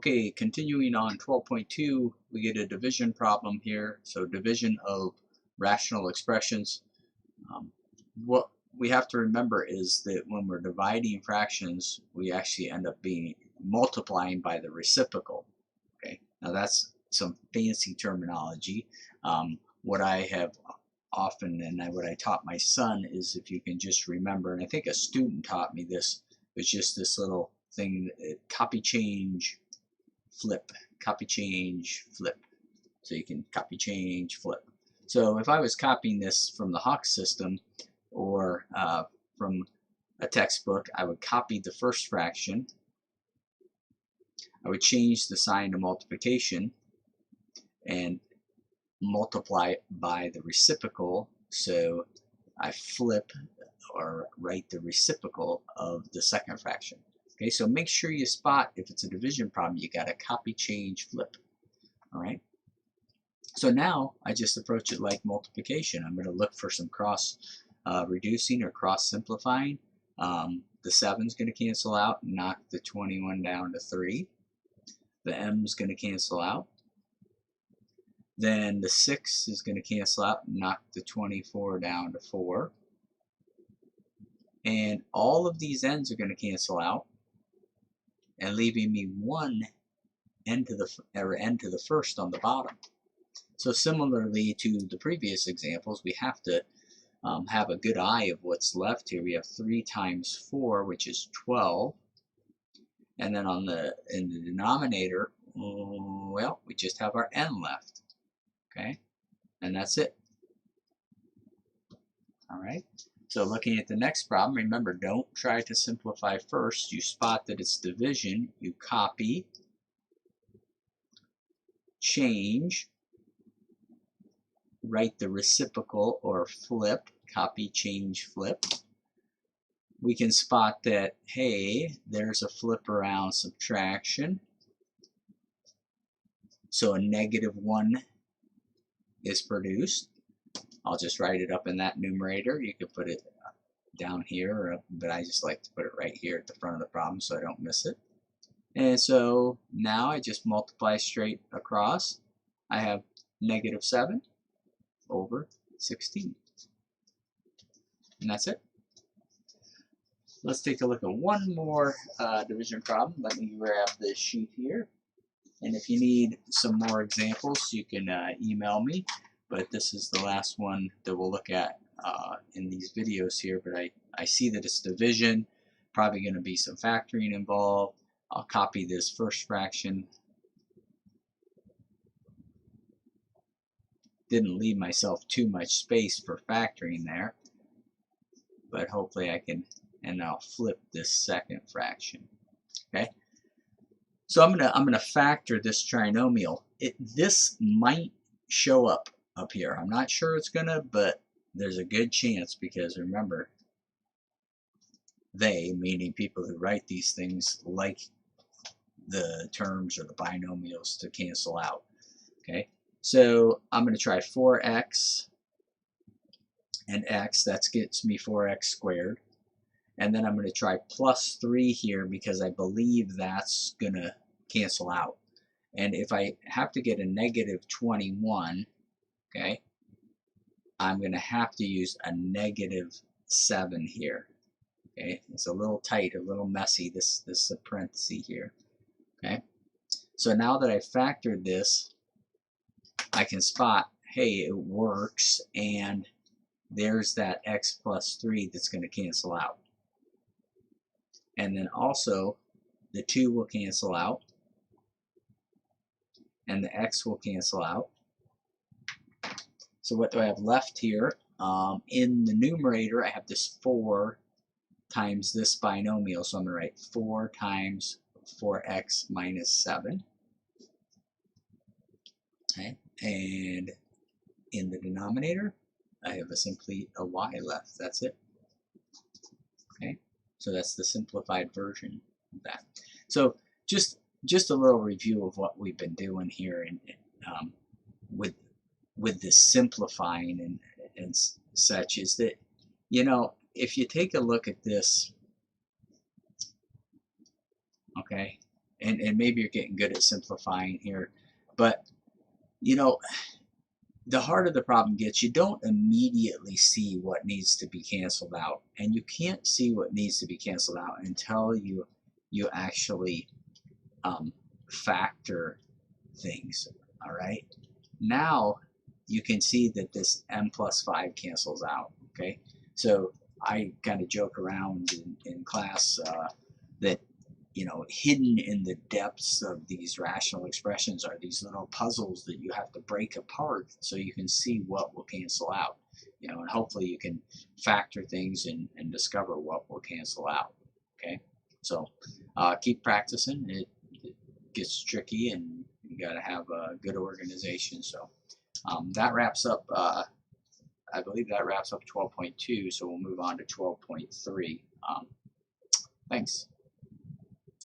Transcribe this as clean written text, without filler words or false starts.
Okay, continuing on 12.2, we get a division problem here. So division of rational expressions. What we have to remember is that when we're dividing fractions, we actually end up being multiplying by the reciprocal. Okay, now that's some fancy terminology. What I have often and what I taught my son is if you can just remember, and I think a student taught me this, was just this little thing, copy change flip, copy change flip. So you can copy change flip. So if I was copying this from the Hawk system or from a textbook, I would copy the first fraction, I would change the sign to multiplication and multiply it by the reciprocal, so I flip or write the reciprocal of the second fraction. Okay, so make sure you spot if it's a division problem, you got to copy, change, flip. All right. So now I just approach it like multiplication. I'm going to look for some cross reducing or cross simplifying. The 7 is going to cancel out and knock the 21 down to 3. The m is going to cancel out. Then the 6 is going to cancel out and knock the 24 down to 4. And all of these n's are going to cancel out and leaving me one n to the first on the bottom. So similarly to the previous examples, we have to have a good eye of what's left here. We have 3 times 4, which is 12. And then in the denominator, well, we just have our n left. Okay, and that's it. All right. So looking at the next problem, remember, don't try to simplify first. You spot that it's division, you copy, change, write the reciprocal or flip, copy, change, flip. We can spot that, hey, there's a flip around subtraction. So a -1 is produced. I'll just write it up in that numerator. You could put it down here, but I just like to put it right here at the front of the problem so I don't miss it. And so now I just multiply straight across. I have -7 over 16. And that's it. Let's take a look at one more division problem. Let me grab this sheet here. And if you need some more examples, you can email me. But this is the last one that we'll look at in these videos here. But I see that it's division, probably going to be some factoring involved. I'll copy this first fraction. Didn't leave myself too much space for factoring there. But hopefully I can, and I'll flip this second fraction. Okay. So I'm gonna factor this trinomial. This might show up here. I'm not sure it's gonna, but there's a good chance because remember, they, meaning people who write these things, like the terms or the binomials to cancel out. Okay, so I'm gonna try 4x and x. That gets me 4x squared. And then I'm going to try plus 3 here because I believe that's going to cancel out. And if I have to get a -21, okay, I'm going to have to use a -7 here. Okay, it's a little tight, a little messy, this is a parenthesis here. Okay, so now that I factored this, I can spot, hey, it works, and there's that x plus 3 that's going to cancel out. And then also the 2 will cancel out and the x will cancel out. So what do I have left here? In the numerator I have this 4 times this binomial, so I'm going to write 4 times 4x minus 7. Okay. And in the denominator I have simply a y left. That's it. Okay. So that's the simplified version of that. So just a little review of what we've been doing here, and with this simplifying and such, is that, you know, if you take a look at this, okay, and maybe you're getting good at simplifying here, but you know, the harder the problem gets, you don't immediately see what needs to be canceled out, and you can't see what needs to be canceled out until you actually factor things. All right, now you can see that this m plus 5 cancels out. Okay, so I kind of joke around in class that hidden in the depths of these rational expressions are these little puzzles that you have to break apart so you can see what will cancel out. And hopefully you can factor things and discover what will cancel out. Okay, so keep practicing. It gets tricky, and you got to have a good organization. So that wraps up. I believe that wraps up 12.2. So we'll move on to 12.3. Thanks.